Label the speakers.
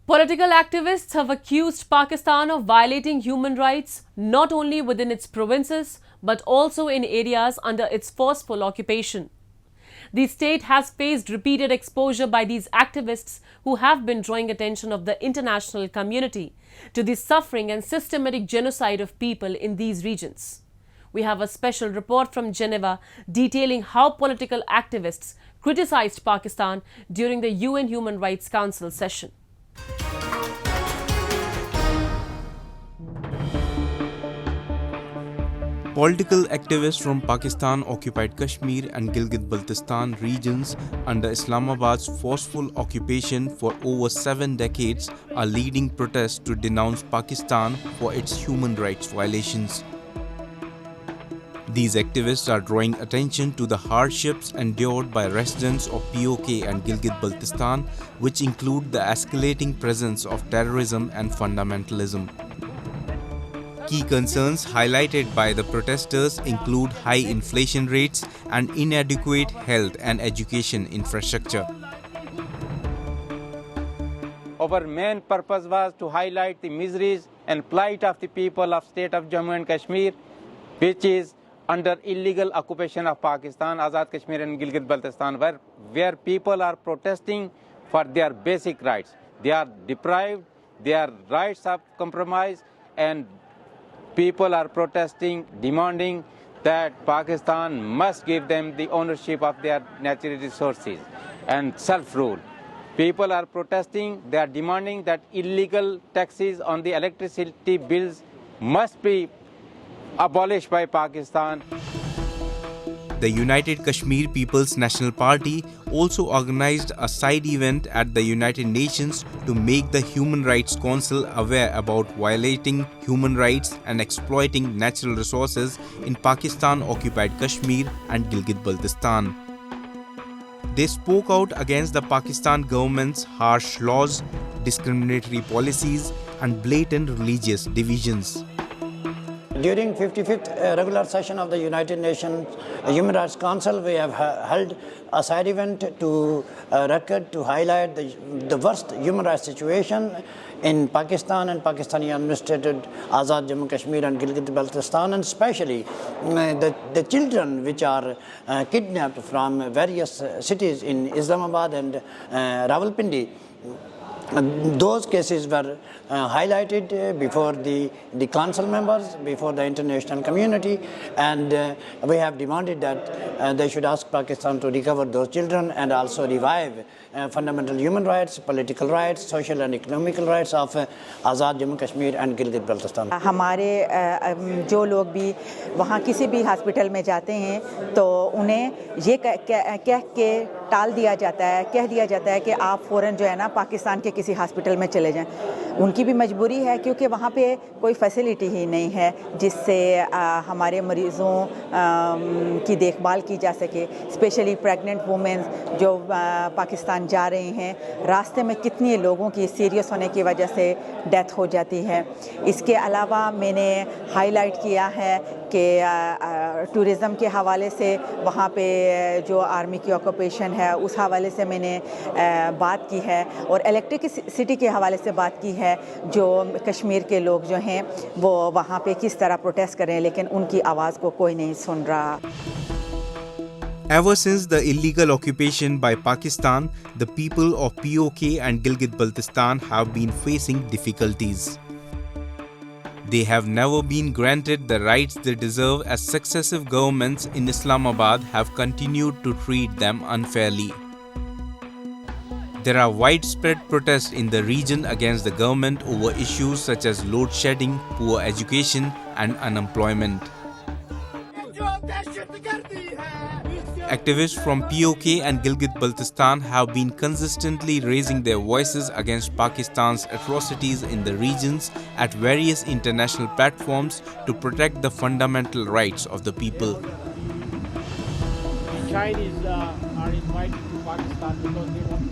Speaker 1: Political activists have accused Pakistan of violating human rights not only within its provinces but also in areas under its forceful occupation. The state has faced repeated exposure by these activists who have been drawing attention of the international community to the suffering and systematic genocide of people in these regions. We have a special report from Geneva detailing how political activists criticized Pakistan during the UN Human Rights Council session.
Speaker 2: Political activists from Pakistan-occupied Kashmir and Gilgit-Baltistan regions under Islamabad's forceful occupation for over 7 decades are leading protests to denounce Pakistan for its human rights violations. These activists are drawing attention to the hardships endured by residents of POK and Gilgit-Baltistan, which include the escalating presence of terrorism and fundamentalism. Key concerns highlighted by the protesters include high inflation rates and inadequate health and education infrastructure.
Speaker 3: Our main purpose was to highlight the miseries and plight of the people of state of Jammu and Kashmir, which is under illegal occupation of Pakistan, Azad Kashmir and Gilgit-Baltistan, where people are protesting for their basic rights. They are deprived, their rights are compromised, and people are protesting, demanding that Pakistan must give them the ownership of their natural resources and self-rule. People are protesting, they are demanding that illegal taxes on the electricity bills must be abolished by Pakistan.
Speaker 2: The United Kashmir People's National Party also organized a side event at the United Nations to make the Human Rights Council aware about violating human rights and exploiting natural resources in Pakistan-occupied Kashmir and Gilgit-Baltistan. They spoke out against the Pakistan government's harsh laws, discriminatory policies, and blatant religious divisions.
Speaker 4: During 55th regular session of the United Nations Human Rights Council, we have held a side event to record to highlight the worst human rights situation in Pakistan and Pakistani administrated Azad Jammu Kashmir and Gilgit-Baltistan, and especially the children which are kidnapped from various cities in Islamabad and Rawalpindi. Those cases were highlighted before the council members, before the international community, and we have demanded that they should ask Pakistan to recover those children and also revive fundamental human rights, political rights, social and economical rights of Azad Jammu Kashmir and Gilgit-Baltistan.
Speaker 5: हमारे जो लोग भी वहाँ किसी भी hospital में जाते हैं तो उन्हें ये कह के टाल दिया जाता है, कह दिया जाता है कि आप फ़ौरन जो है ना पाकिस्तान के किसी हॉस्पिटल में चले जाएं। उनकी भी मजबूरी है क्योंकि वहाँ पे कोई फैसिलिटी ही नहीं है जिससे हमारे मरीज़ों की देखभाल की जा सके, स्पेशली प्रेग्नेंट वुमेन जो पाकिस्तान जा रहे हैं। रास्ते में कितनी लोगों की सीरियस होने की वजह से डेथ हो जाती है। इसके अलावा मैंने हाईलाइट किया है कि टूरिज़म के हवाले से वहाँ पे जो आर्मी की ऑक्यूपेशन है उस हवाले से मैंने बात की है, और इलेक्ट्रिसिटी के हवाले से बात की है। जो कश्मीर के लोग जो हैं वो वहाँ पे किस तरह प्रोटेस्ट करें, लेकिन उनकी आवाज़ को कोई नहीं सुन रहा।
Speaker 2: Ever since the illegal occupation by Pakistan, the people of POK and Gilgit-Baltistan have been facing difficulties. They have never been granted the rights they deserve, as successive governments in Islamabad have continued to treat them unfairly. There are widespread protests in the region against the government over issues such as load shedding, poor education, and unemployment. Activists from POK and Gilgit-Baltistan have been consistently raising their voices against Pakistan's atrocities in the regions at various international platforms to protect the fundamental rights of the people.
Speaker 6: Chinese are invited to Pakistan because they want